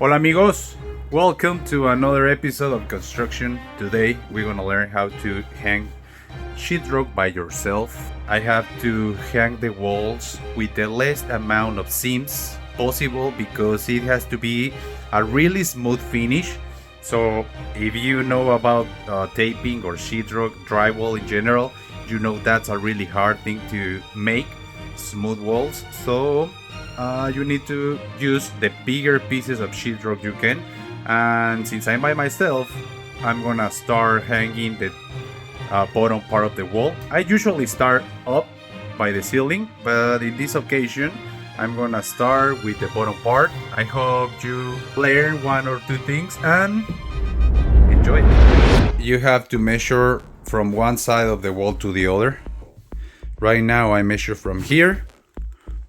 Hola amigos, welcome to another episode of construction. Today we're gonna learn how to hang sheetrock by yourself. I have to hang the walls with the least amount of seams possible because it has to be a really smooth finish. So if you know about taping or sheetrock drywall in general, you know that's a really hard thing to make smooth walls. So you need to use the bigger pieces of sheetrock you can. And since I'm by myself, I'm gonna start hanging the bottom part of the wall. I usually start up by the ceiling, but in this occasion, I'm gonna start with the bottom part. I hope you learn one or two things and enjoy it. You have to measure from one side of the wall to the other. Right now, I measure from here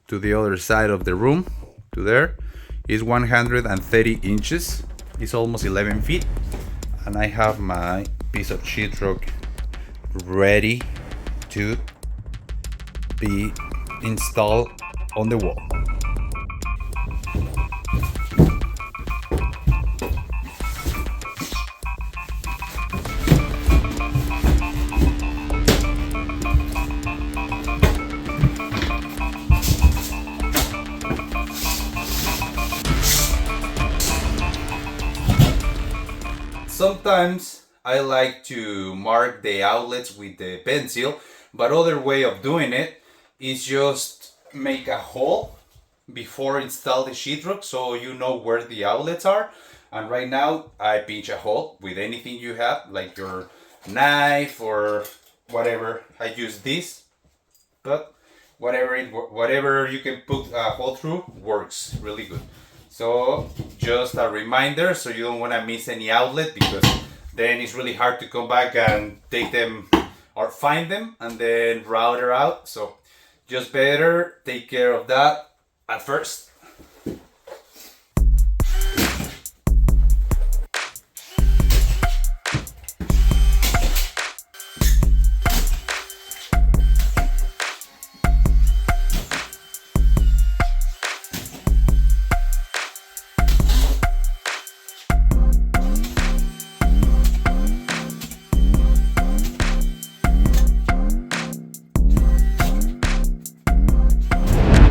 to the other side of the room to there is 130 inches. It's almost 11 feet, and I have my piece of sheetrock ready to be installed on the wall. Sometimes I like to mark the outlets with the pencil, but other way of doing it is just make a hole before install the sheetrock so you know where the outlets are. And right now I pinch a hole with anything you have, like your knife or whatever. I use this, but whatever you can put a hole through works really good. So just a reminder, so you don't want to miss any outlet, because then it's really hard to come back and take them or find them and then router out. So just better take care of that at first.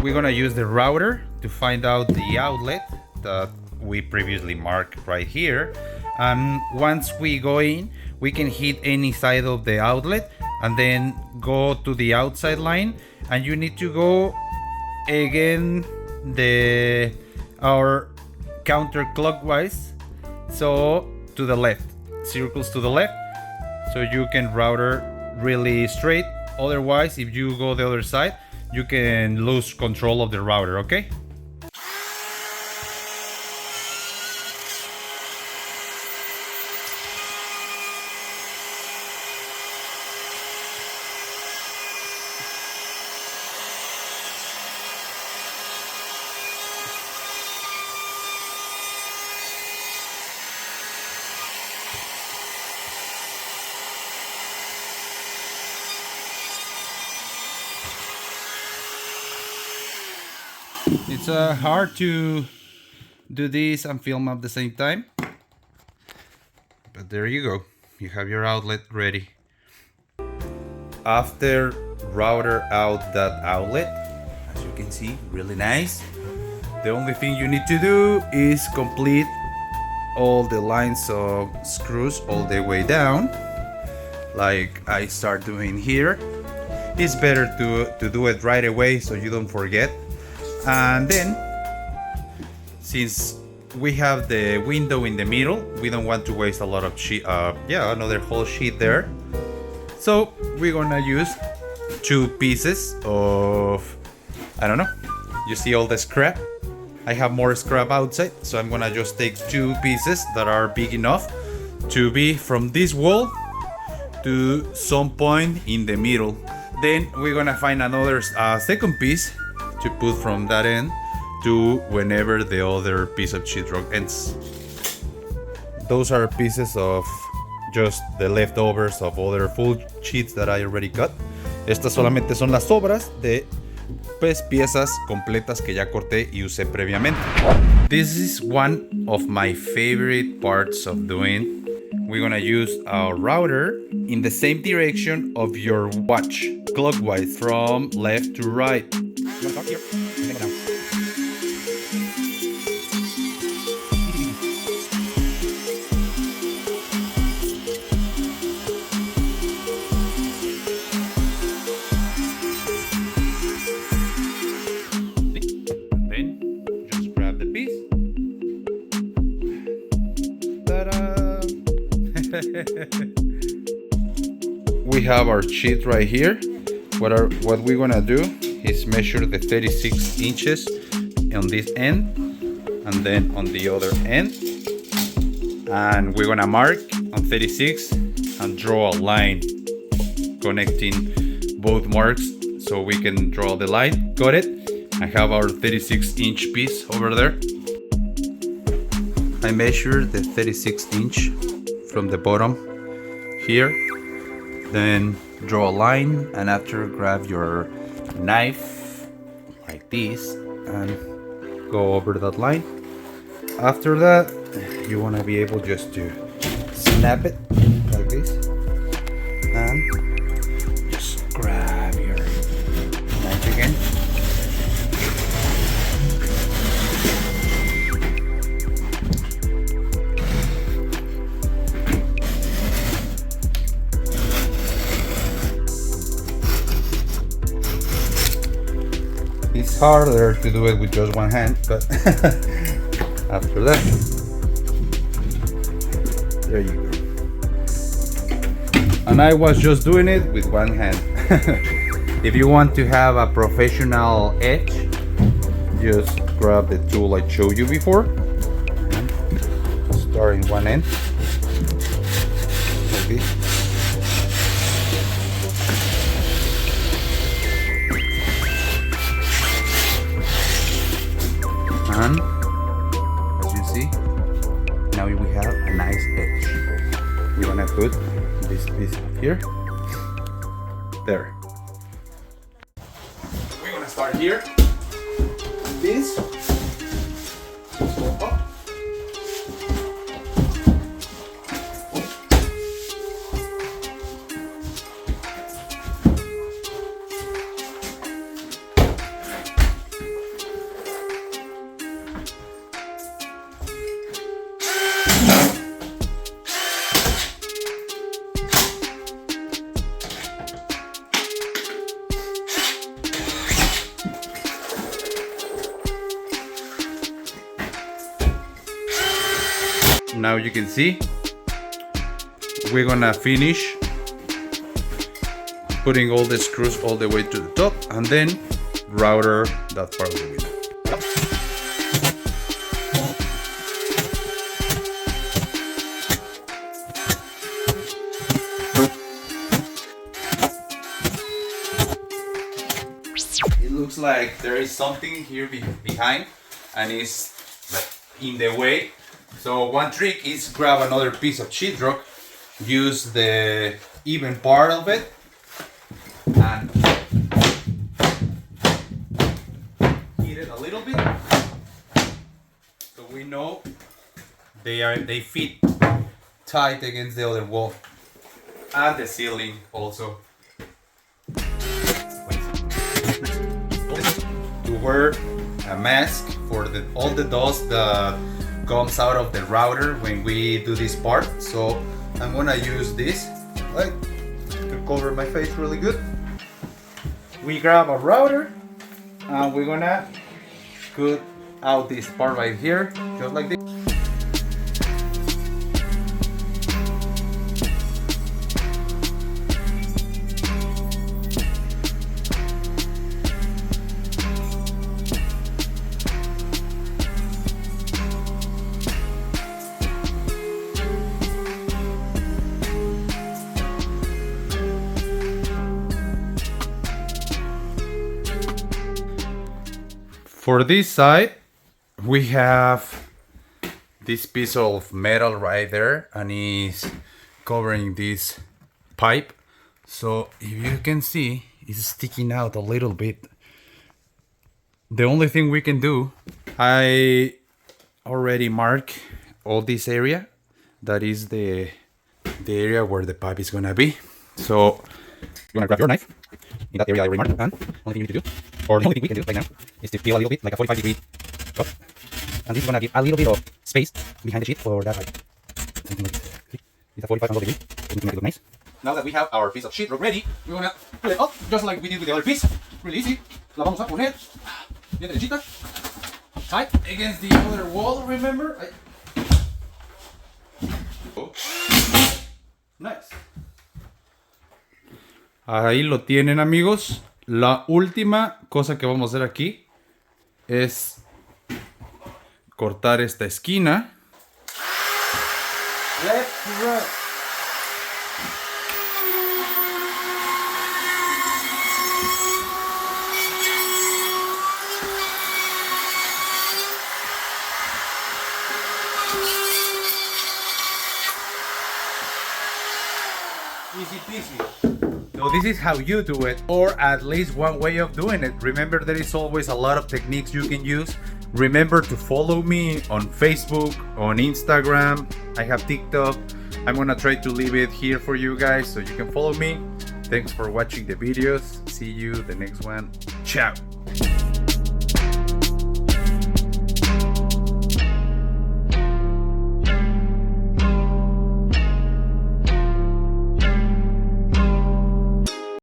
We're gonna use the router to find out the outlet that we previously marked right here, and once we go in, we can hit any side of the outlet and then go to the outside line, and you need to go again our counterclockwise, so to the left, circles to the left, so you can router really straight. Otherwise, if you go the other side, you can lose control of the router, okay? It's hard to do this and film at the same time, but there you go. You have your outlet ready. After router out that outlet, as you can see, really nice. The only thing you need to do is complete all the lines of screws all the way down, like I start doing here. It's better to do it right away so you don't forget. And then, since we have the window in the middle, we don't want to waste a lot of sheet, another whole sheet there. So we're gonna use two pieces of, I don't know, you see all the scrap? I have more scrap outside, so I'm gonna just take two pieces that are big enough to be from this wall to some point in the middle. Then we're gonna find another second piece to put from that end to whenever the other piece of sheetrock ends. Those are pieces of just the leftovers of other full sheets that I already cut. Estas solamente son las sobras de pues piezas completas que ya corté y usé previamente. This is one of my favorite parts of doing. We're gonna use our router in the same direction of your watch, clockwise from left to right. You wanna start here and then go down. Then just grab the piece. Ta-da! We have our sheet right here. What we're gonna do is measure the 36 inches on this end and then on the other end, and we're gonna mark on 36 and draw a line connecting both marks so we can draw the line. Got it? I have our 36-inch piece over there. I measured the 36-inch from the bottom here, then draw a line, and after grab your knife like this and go over that line. After that, you want to be able just to snap it like this and just grab your knife again. It's harder to do it with just one hand, but after that, there you go. And I was just doing it with one hand. If you want to have a professional edge, just grab the tool I showed you before and start in one end like this. And as you see, now we have a nice edge. We're gonna put this piece here. There. We're gonna start here. This. Go up. Now you can see we're gonna finish putting all the screws all the way to the top and then router that part of the window. It looks like there is something here behind and it's like in the way. So one trick is grab another piece of sheetrock, use the even part of it, and heat it a little bit, so we know they fit tight against the other wall and the ceiling also. To wear a mask for all the dust that comes out of the router when we do this part, so I'm gonna use this like to cover my face really good. We grab a router and we're gonna cut out this part right here, just like this. For this side, we have this piece of metal right there and is covering this pipe. So if you can see, it's sticking out a little bit The only thing we can do, I already mark all this area. That is the area where the pipe is gonna be. So you're gonna grab your knife in that area I already marked, and only thing you need to do, or the only thing we can do right now, is to peel a little bit, like a 45-degree cut. And this is gonna give a little bit of space behind the sheet for that pipe. It's a 45 angle degree, so we can make it look nice. Now that we have our piece of sheetrock ready, we're gonna pull it up just like we did with the other piece. Really easy. La vamos a poner bien derechita, tight against the other wall. Remember? Nice. Ahí lo tienen, amigos. La última cosa que vamos a hacer aquí es cortar esta esquina. Left to right. Easy peasy. So this is how you do it, or at least one way of doing it. Remember, there is always a lot of techniques you can use. Remember to follow me on Facebook, on Instagram. I have TikTok. I'm gonna try to leave it here for you guys so you can follow me. Thanks for watching the videos. See you the next one. Ciao.